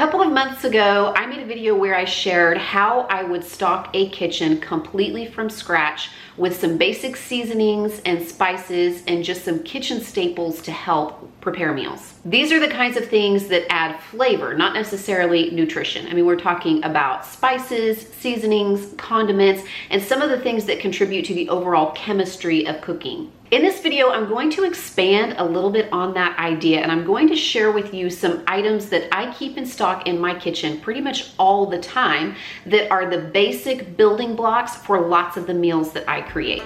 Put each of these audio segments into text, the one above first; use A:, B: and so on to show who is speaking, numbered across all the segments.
A: couple of months ago, I made a video where I shared how I would stock a kitchen completely from scratch with some basic seasonings and spices and just some kitchen staples to help prepare meals. These are the kinds of things that add flavor, not necessarily nutrition. I mean, we're talking about spices, seasonings, condiments, and some of the things that contribute to the overall chemistry of cooking. In this video, I'm going to expand a little bit on that idea, and I'm going to share with you some items that I keep in stock in my kitchen pretty much all the time that are the basic building blocks for lots of the meals that I create.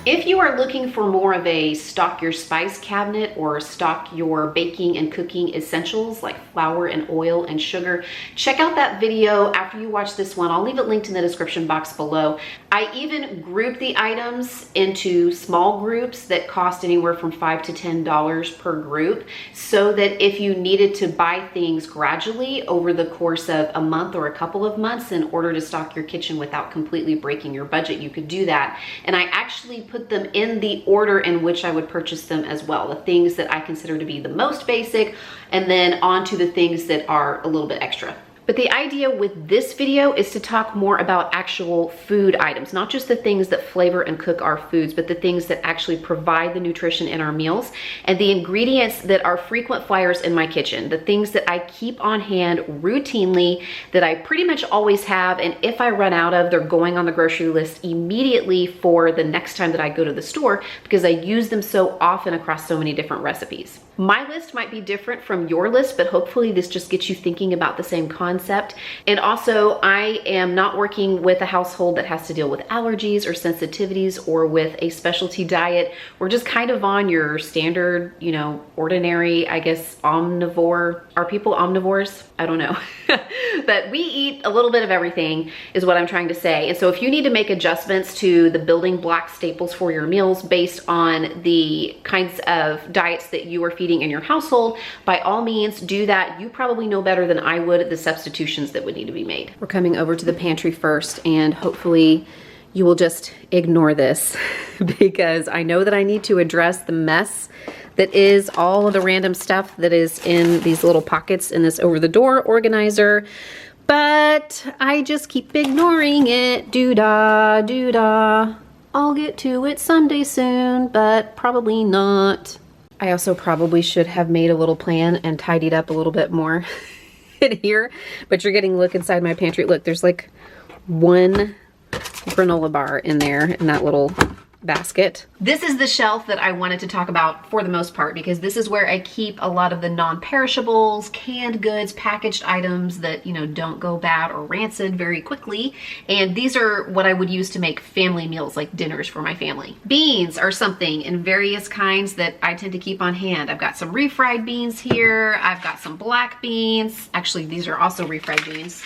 A: If you are looking for more of a stock your spice cabinet or stock your baking and cooking essentials like flour and oil and sugar, check out that video after you watch this one. I'll leave it linked in the description box below. I even group the items into small groups that cost anywhere from $5 to $10 per group, so that if you needed to buy things gradually over the course of a month or a couple of months in order to stock your kitchen without completely breaking your budget, you could do that. And I actually put them in the order in which I would purchase them as well. The things that I consider to be the most basic, and then on to the things that are a little bit extra. But the idea with this video is to talk more about actual food items, not just the things that flavor and cook our foods, but the things that actually provide the nutrition in our meals, and the ingredients that are frequent flyers in my kitchen, the things that I keep on hand routinely, that I pretty much always have, and if I run out of, they're going on the grocery list immediately for the next time that I go to the store, because I use them so often across so many different recipes. My list might be different from your list, but hopefully this just gets you thinking about the same concept. And also, I am not working with a household that has to deal with allergies or sensitivities or with a specialty diet. We're just kind of on your standard, ordinary, I guess, omnivore. Are people omnivores? I don't know. But we eat a little bit of everything is what I'm trying to say. And so if you need to make adjustments to the building block staples for your meals based on the kinds of diets that you are feeding in your household, by all means do that. You probably know better than I would the substitutions that would need to be made. We're coming over to the pantry first, and hopefully you will just ignore this because I know that I need to address the mess that is all of the random stuff that is in these little pockets in this over-the-door organizer, but I just keep ignoring it. Doo-dah, doo-dah. I'll get to it someday soon, but probably not. I also probably should have made a little plan and tidied up a little bit more in here, but you're getting a look inside my pantry. Look, there's like one granola bar in there in that little basket. This is the shelf that I wanted to talk about for the most part, because this is where I keep a lot of the non-perishables, canned goods, packaged items that, don't go bad or rancid very quickly. And these are what I would use to make family meals, like dinners for my family. Beans are something in various kinds that I tend to keep on hand. I've got some refried beans here. I've got some black beans. Actually, these are also refried beans.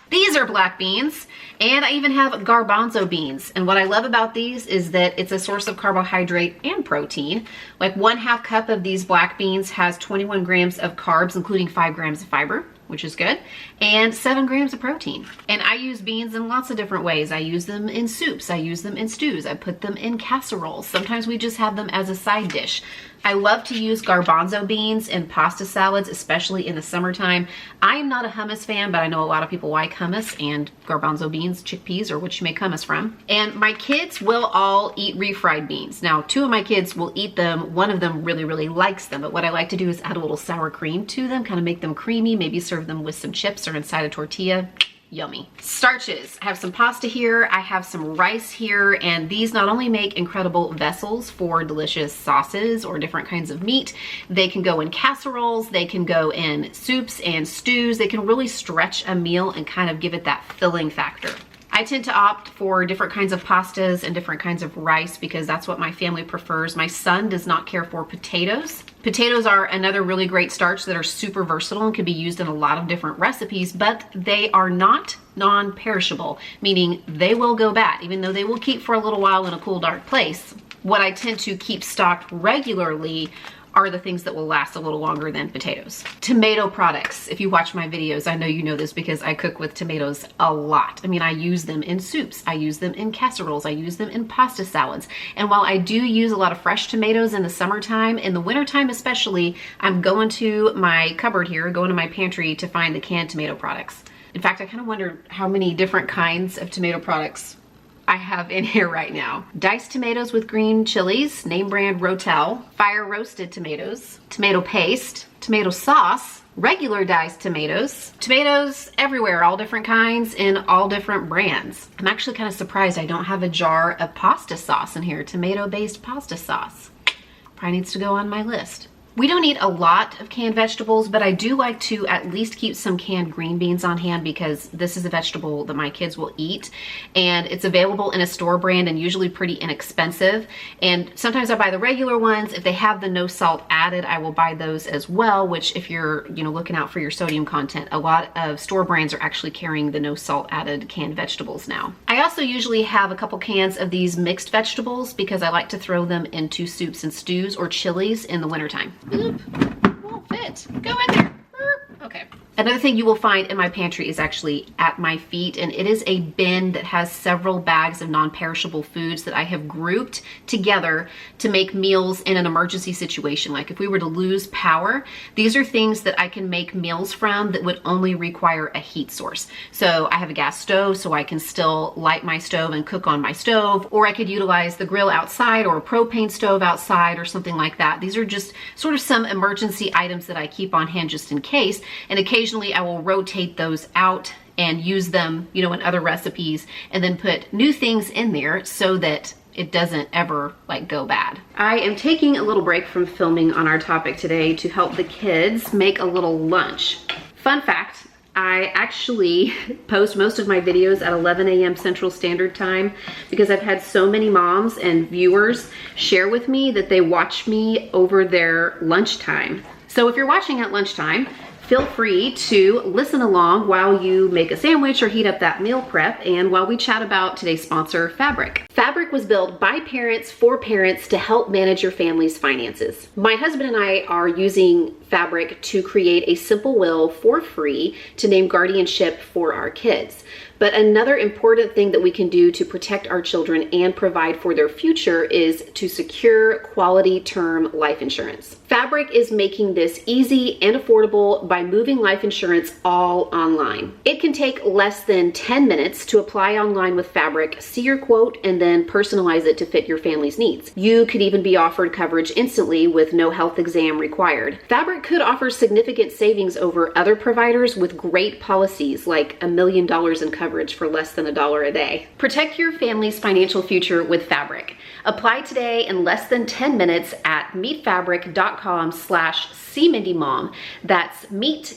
A: These are black beans, and I even have garbanzo beans. And what I love about these is that it's a source of carbohydrate and protein. Like 1/2 cup of these black beans has 21 grams of carbs, including 5 grams of fiber, which is good, and 7 grams of protein. And I use beans in lots of different ways. I use them in soups, I use them in stews, I put them in casseroles. Sometimes we just have them as a side dish. I love to use garbanzo beans in pasta salads, especially in the summertime. I am not a hummus fan, but I know a lot of people like hummus and garbanzo beans, chickpeas, or what you make hummus from. And my kids will all eat refried beans. Now, 2 of my kids will eat them. One of them really, really likes them. But what I like to do is add a little sour cream to them, kind of make them creamy, maybe serve them with some chips or inside a tortilla. Yummy. Starches. I have some pasta here, I have some rice here, and these not only make incredible vessels for delicious sauces or different kinds of meat, they can go in casseroles, they can go in soups and stews, they can really stretch a meal and kind of give it that filling factor. I tend to opt for different kinds of pastas and different kinds of rice because that's what my family prefers. My son does not care for potatoes. Potatoes are another really great starch that are super versatile and can be used in a lot of different recipes, but they are not non-perishable, meaning they will go bad, even though they will keep for a little while in a cool, dark place. What I tend to keep stocked regularly are the things that will last a little longer than potatoes. Tomato products. If you watch my videos, I know you know this because I cook with tomatoes a lot. I mean, I use them in soups, I use them in casseroles, I use them in pasta salads. And while I do use a lot of fresh tomatoes in the summertime, in the wintertime especially, I'm going to my cupboard here, going to my pantry to find the canned tomato products. In fact, I kind of wonder how many different kinds of tomato products I have in here right now. Diced tomatoes with green chilies, name brand Rotel, fire roasted tomatoes, tomato paste, tomato sauce, regular diced tomatoes, tomatoes everywhere, all different kinds in all different brands. I'm actually kind of surprised I don't have a jar of pasta sauce in here, tomato-based pasta sauce. Probably needs to go on my list. We don't eat a lot of canned vegetables, but I do like to at least keep some canned green beans on hand because this is a vegetable that my kids will eat, and it's available in a store brand and usually pretty inexpensive. And sometimes I buy the regular ones. If they have the no salt added, I will buy those as well, which if you're, looking out for your sodium content, a lot of store brands are actually carrying the no salt added canned vegetables now. I also usually have a couple cans of these mixed vegetables because I like to throw them into soups and stews or chilies in the wintertime. Oop, won't fit. Go in there. Okay. Another thing you will find in my pantry is actually at my feet, and it is a bin that has several bags of non-perishable foods that I have grouped together to make meals in an emergency situation. Like if we were to lose power, these are things that I can make meals from that would only require a heat source. So I have a gas stove, so I can still light my stove and cook on my stove, or I could utilize the grill outside or a propane stove outside or something like that. These are just sort of some emergency items that I keep on hand just in case, and occasionally I will rotate those out and use them, in other recipes, and then put new things in there so that it doesn't ever go bad. I am taking a little break from filming on our topic today to help the kids make a little lunch. Fun fact, I actually post most of my videos at 11 a.m. Central Standard Time because I've had so many moms and viewers share with me that they watch me over their lunchtime. So if you're watching at lunchtime, feel free to listen along while you make a sandwich or heat up that meal prep and while we chat about today's sponsor, Fabric. Fabric was built by parents for parents to help manage your family's finances. My husband and I are using Fabric to create a simple will for free to name guardianship for our kids. But another important thing that we can do to protect our children and provide for their future is to secure quality term life insurance. Fabric is making this easy and affordable by moving life insurance all online. It can take less than 10 minutes to apply online with Fabric, see your quote, and then personalize it to fit your family's needs. You could even be offered coverage instantly with no health exam required. Fabric could offer significant savings over other providers with great policies like $1 million in coverage for less than $1 a day. Protect your family's financial future with Fabric. Apply today in less than 10 minutes at meetfabric.com/cmindymom. That's meet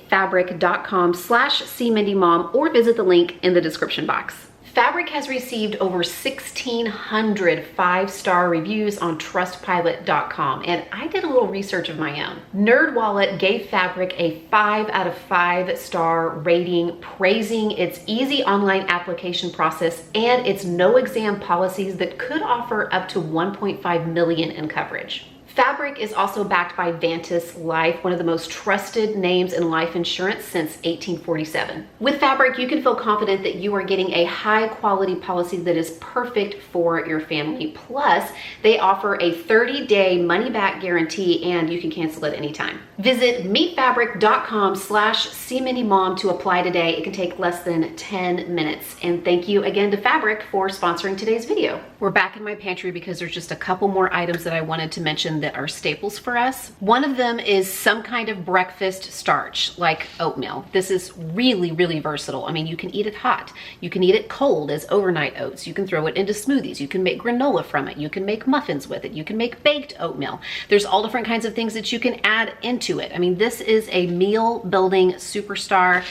A: fabric.com/cmindymom, or visit the link in the description box. Fabric has received over 1,600 five-star reviews on trustpilot.com, and I did a little research of my own. NerdWallet gave Fabric a 5 out of 5-star rating, praising its easy online application process and its no exam policies that could offer up to $1.5 million in coverage. Fabric is also backed by Vantis Life, one of the most trusted names in life insurance since 1847. With Fabric, you can feel confident that you are getting a high quality policy that is perfect for your family. Plus, they offer a 30-day money-back guarantee and you can cancel at any time. Visit meetfabric.com/cmindymom to apply today. It can take less than 10 minutes. And thank you again to Fabric for sponsoring today's video. We're back in my pantry because there's just a couple more items that I wanted to mention that are staples for us. One of them is some kind of breakfast starch, like oatmeal. This is really, really versatile. I mean, you can eat it hot. You can eat it cold as overnight oats. You can throw it into smoothies. You can make granola from it. You can make muffins with it. You can make baked oatmeal. There's all different kinds of things that you can add into it. I mean, this is a meal building superstar.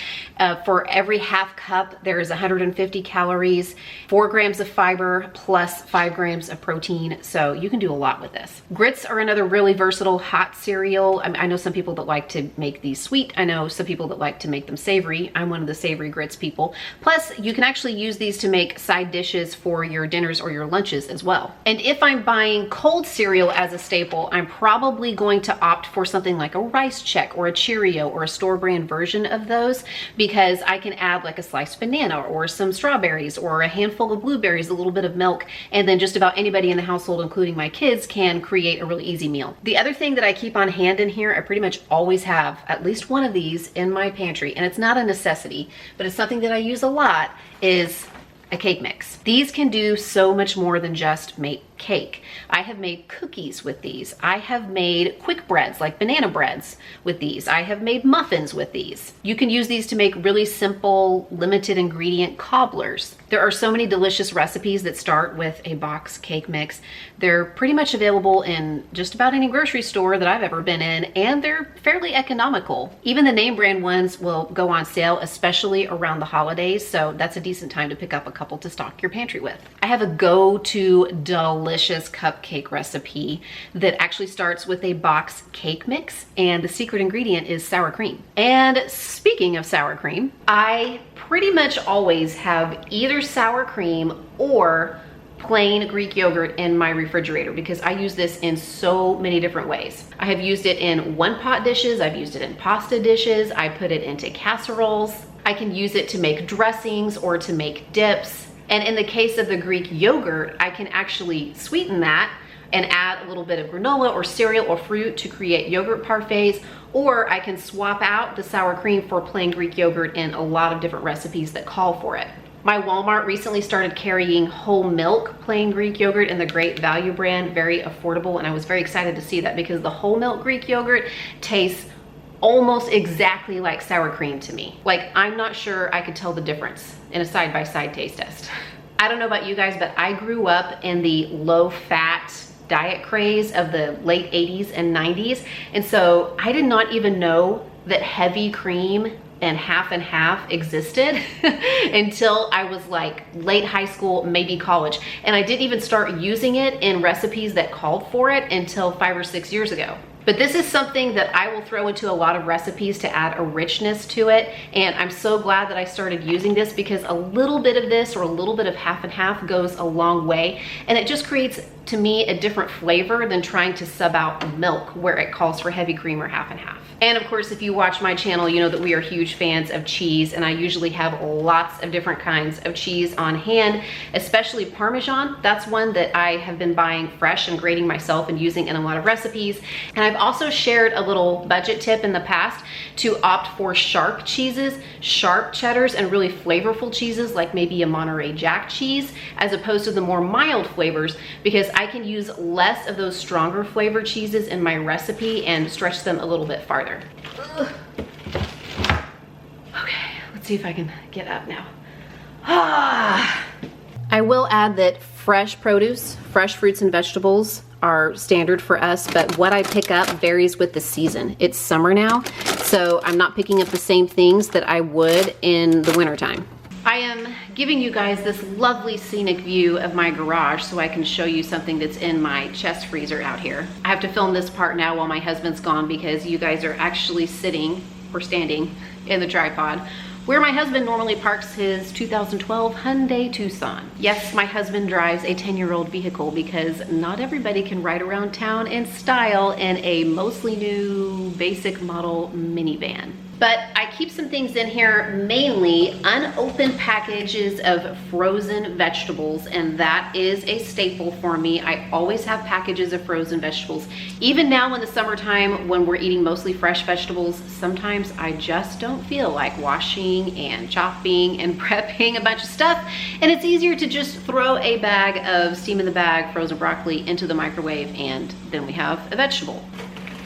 A: For every half cup, there is 150 calories, 4 grams of fiber, plus 5 grams of protein. So you can do a lot with this. Grits are another really versatile hot cereal. I know some people that like to make these sweet. I know some people that like to make them savory. I'm one of the savory grits people. Plus, you can actually use these to make side dishes for your dinners or your lunches as well. And if I'm buying cold cereal as a staple, I'm probably going to opt for something like a Rice Check or a Cheerio or a store brand version of those, because I can add like a sliced banana or some strawberries or a handful of blueberries, a little bit of milk, and then just about anybody in the household, including my kids, can create a really easy meal. The other thing that I keep on hand in here, I pretty much always have at least one of these in my pantry, and it's not a necessity, but it's something that I use a lot, is a cake mix. These can do so much more than just make cake. I have made cookies with these. I have made quick breads like banana breads with these. I have made muffins with these. You can use these to make really simple, limited ingredient cobblers. There are so many delicious recipes that start with a box cake mix. They're pretty much available in just about any grocery store that I've ever been in, and they're fairly economical. Even the name brand ones will go on sale, especially around the holidays, so that's a decent time to pick up a couple to stock your pantry with. I have a go-to delicious cupcake recipe that actually starts with a box cake mix, and the secret ingredient is sour cream. And speaking of sour cream, I pretty much always have either sour cream or plain Greek yogurt in my refrigerator, because I use this in so many different ways. I have used it in one pot dishes, I've used it in pasta dishes, I put it into casseroles, I can use it to make dressings or to make dips. And in the case of the Greek yogurt, I can actually sweeten that and add a little bit of granola or cereal or fruit to create yogurt parfaits, or I can swap out the sour cream for plain Greek yogurt in a lot of different recipes that call for it. My Walmart recently started carrying whole milk plain Greek yogurt in the Great Value brand, very affordable, and I was very excited to see that because the whole milk Greek yogurt tastes almost exactly like sour cream to me. Like, I'm not sure I could tell the difference in a side-by-side taste test. I don't know about you guys, but I grew up in the low-fat diet craze of the late 80s and 90s, and so I did not even know that heavy cream and half existed until I was like late high school, maybe college. And I didn't even start using it in recipes that called for it until 5 or 6 years ago. But this is something that I will throw into a lot of recipes to add a richness to it. And I'm so glad that I started using this, because a little bit of this or a little bit of half and half goes a long way. And it just creates, to me, a different flavor than trying to sub out milk where it calls for heavy cream or half and half. And of course, if you watch my channel, you know that we are huge fans of cheese, and I usually have lots of different kinds of cheese on hand, especially Parmesan. That's one that I have been buying fresh and grating myself and using in a lot of recipes. And I've also shared a little budget tip in the past to opt for sharp cheeses, sharp cheddars, and really flavorful cheeses like maybe a Monterey Jack cheese, as opposed to the more mild flavors, because I can use less of those stronger flavor cheeses in my recipe and stretch them a little bit farther. Ugh. Okay, let's see if I can get up now. I will add that fresh produce, fresh fruits and vegetables are standard for us, but what I pick up varies with the season. It's summer now, so I'm not picking up the same things that I would in the wintertime. I am giving you guys this lovely scenic view of my garage so I can show you something that's in my chest freezer out here. I have to film this part now while my husband's gone, because you guys are actually sitting or standing in the tripod where my husband normally parks his 2012 Hyundai Tucson. Yes, my husband drives a 10-year-old vehicle, because not everybody can ride around town in style in a mostly new basic model minivan. But I keep some things in here, mainly unopened packages of frozen vegetables, and that is a staple for me. I always have packages of frozen vegetables. Even now in the summertime, when we're eating mostly fresh vegetables, sometimes I just don't feel like washing and chopping and prepping a bunch of stuff, and it's easier to just throw a bag of steam in the bag frozen broccoli into the microwave, and then we have a vegetable.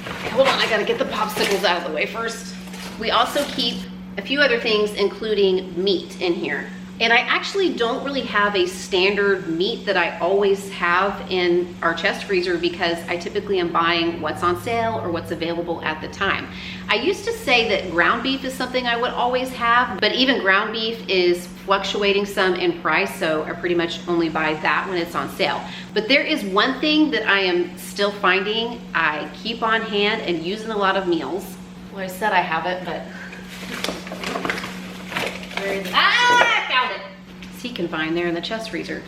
A: Okay, hold on, I gotta get the popsicles out of the way first. We also keep a few other things, including meat, in here. And I actually don't really have a standard meat that I always have in our chest freezer because I typically am buying what's on sale or what's available at the time. I used to say that ground beef is something I would always have, but even ground beef is fluctuating some in price, so I pretty much only buy that when it's on sale. But there is one thing that I am still finding I keep on hand and use in a lot of meals. Well, I said I have it, but where is it? I found it. See, confined there in the chest freezer.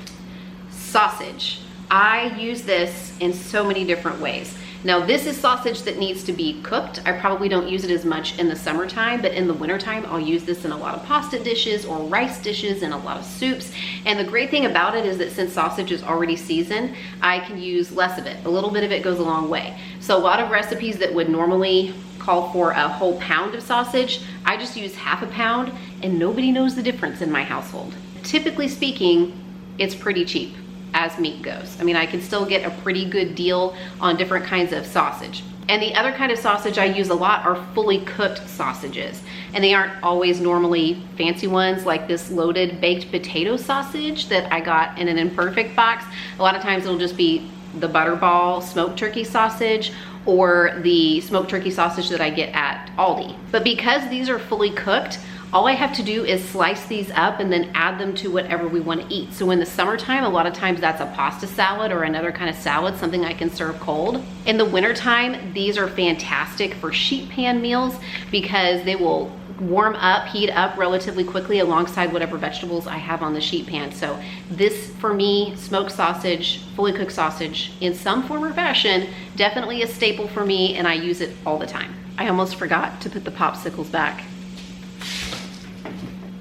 A: Sausage. I use this in so many different ways. Now, this is sausage that needs to be cooked. I probably don't use it as much in the summertime, but in the wintertime, I'll use this in a lot of pasta dishes or rice dishes and a lot of soups. And the great thing about it is that since sausage is already seasoned, I can use less of it. A little bit of it goes a long way. So a lot of recipes that would normally call for a whole pound of sausage, I just use half a pound, and nobody knows the difference in my household. Typically speaking, it's pretty cheap as meat goes. I mean, I can still get a pretty good deal on different kinds of sausage. And the other kind of sausage I use a lot are fully cooked sausages. And they aren't always normally fancy ones like this loaded baked potato sausage that I got in an imperfect box. A lot of times it'll just be the Butterball smoked turkey sausage or the smoked turkey sausage that I get at Aldi. But because these are fully cooked, all I have to do is slice these up and then add them to whatever we want to eat. So in the summertime, a lot of times that's a pasta salad or another kind of salad, something I can serve cold. In the wintertime, these are fantastic for sheet pan meals because they will warm up, heat up relatively quickly alongside whatever vegetables I have on the sheet pan. So this, for me, smoked sausage, fully cooked sausage in some form or fashion, definitely a staple for me, and I use it all the time. I almost forgot to put the popsicles back.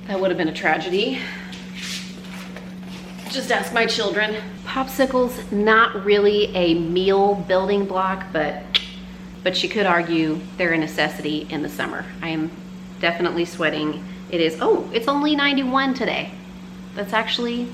A: That would have been a tragedy. Just ask my children. Popsicles, not really a meal building block, but you could argue they're a necessity in the summer. I am definitely sweating. It is, oh, it's only 91 today. That's actually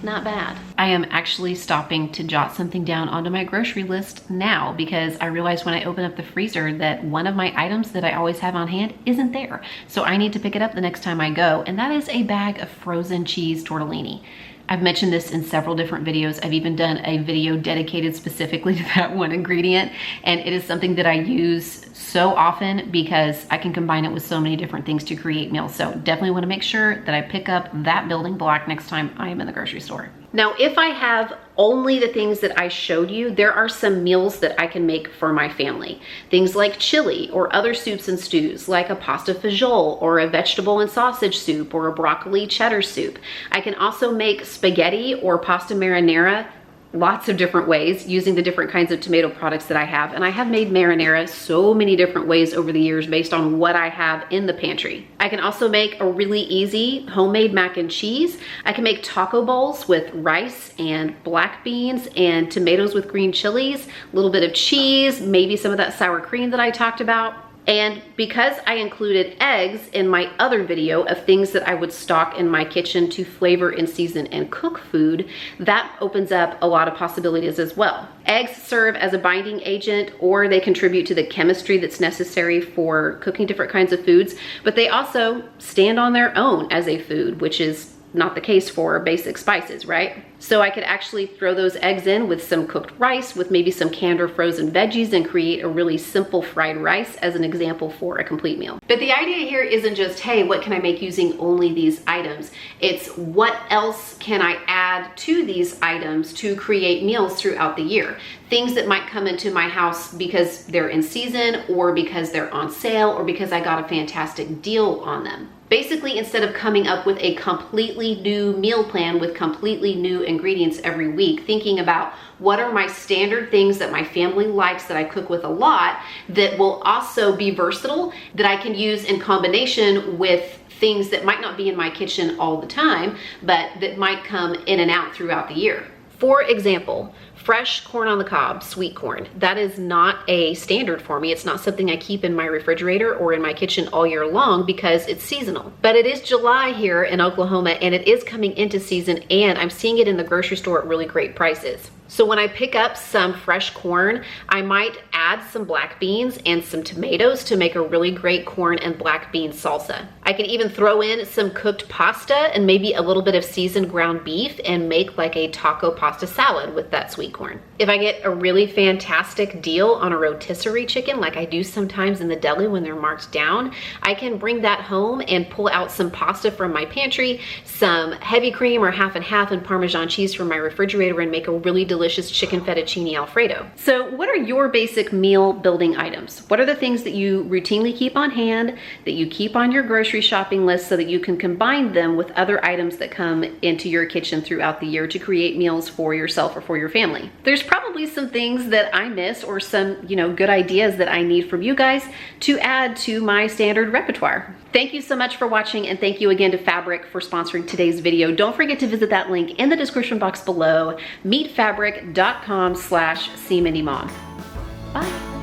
A: not bad. I am actually stopping to jot something down onto my grocery list now because I realized when I open up the freezer that one of my items that I always have on hand isn't there. So I need to pick it up the next time I go, and that is a bag of frozen cheese tortellini. I've mentioned this in several different videos. I've even done a video dedicated specifically to that one ingredient, and it is something that I use so often because I can combine it with so many different things to create meals. So definitely want to make sure that I pick up that building block next time I am in the grocery store. Now, if I have only the things that I showed you, there are some meals that I can make for my family. Things like chili or other soups and stews, like a pasta fagioli or a vegetable and sausage soup or a broccoli cheddar soup. I can also make spaghetti or pasta marinara lots of different ways using the different kinds of tomato products that I have. And I have made marinara so many different ways over the years based on what I have in the pantry. I can also make a really easy homemade mac and cheese. I can make taco bowls with rice and black beans and tomatoes with green chilies, a little bit of cheese, maybe some of that sour cream that I talked about. And because I included eggs in my other video of things that I would stock in my kitchen to flavor and season and cook food, that opens up a lot of possibilities as well. Eggs serve as a binding agent, or they contribute to the chemistry that's necessary for cooking different kinds of foods, but they also stand on their own as a food, which is not the case for basic spices, right? So I could actually throw those eggs in with some cooked rice with maybe some canned or frozen veggies and create a really simple fried rice as an example for a complete meal. But the idea here isn't just, hey, what can I make using only these items? It's what else can I add to these items to create meals throughout the year? Things that might come into my house because they're in season or because they're on sale or because I got a fantastic deal on them. Basically, instead of coming up with a completely new meal plan with completely new ingredients every week, thinking about what are my standard things that my family likes that I cook with a lot that will also be versatile, that I can use in combination with things that might not be in my kitchen all the time, but that might come in and out throughout the year. For example, fresh corn on the cob, sweet corn. That is not a standard for me. It's not something I keep in my refrigerator or in my kitchen all year long because it's seasonal. But it is July here in Oklahoma and it is coming into season, and I'm seeing it in the grocery store at really great prices. So when I pick up some fresh corn, I might add add some black beans and some tomatoes to make a really great corn and black bean salsa. I can even throw in some cooked pasta and maybe a little bit of seasoned ground beef and make like a taco pasta salad with that sweet corn. If I get a really fantastic deal on a rotisserie chicken, like I do sometimes in the deli when they're marked down, I can bring that home and pull out some pasta from my pantry, some heavy cream or half and half and Parmesan cheese from my refrigerator and make a really delicious chicken fettuccine Alfredo. So what are your basic meal building items? What are the things that you routinely keep on hand, that you keep on your grocery shopping list so that you can combine them with other items that come into your kitchen throughout the year to create meals for yourself or for your family? There's probably some things that I miss or some, good ideas that I need from you guys to add to my standard repertoire. Thank you so much for watching, and thank you again to Fabric for sponsoring today's video. Don't forget to visit that link in the description box below, meetfabric.com/cmindymom. Bye.